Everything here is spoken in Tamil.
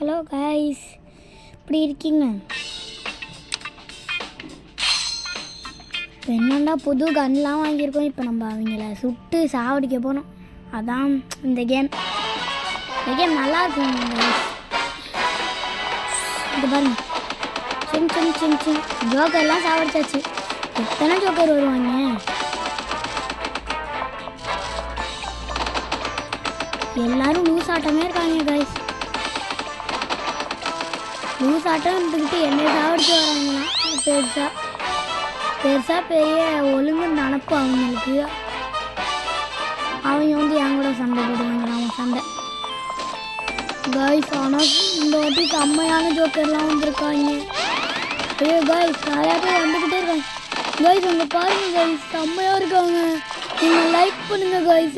ஹலோ கைஸ், இப்படி இருக்கீங்க? இப்போ என்னண்டா புது கன்லாம் வாங்கியிருக்கோம். இப்போ நம்ம அவங்கள சுட்டு சாவடிக்க போனோம். அதான் இந்த கேம் நல்லா இருக்கும். இது பாருங்க, சிங் சிங் சிங் சிங் ஜோக்கர்லாம் சாவடிச்சாச்சு. எத்தனை ஜோக்கர் வருவாங்க? எல்லாரும் லூஸ் ஆட்டமே இருக்காங்க கைஸ். லூஸ் ஆட்டம் இருந்துக்கிட்டு என்னை சாவடிச்சு வராங்கன்னா பெருசாக பெரிய ஒழுங்கு நினப்பு அவங்களுக்கு. அவங்க வந்து என் கூட சண்டை போடுவாங்க. அவன் சண்டை கைஸ். ஆனால் இந்த வாட்டி செம்மையான ஜோக்கர்லாம் வந்திருக்காங்க. ஐயோ கைஸ், நிறையா பேர் வந்துக்கிட்டே இருக்காங்க கைஸ். அங்கே பாருங்க கைஸ், செம்மையாக இருக்காங்க. நீங்கள் லைக் பண்ணுங்கள் கைஸ்.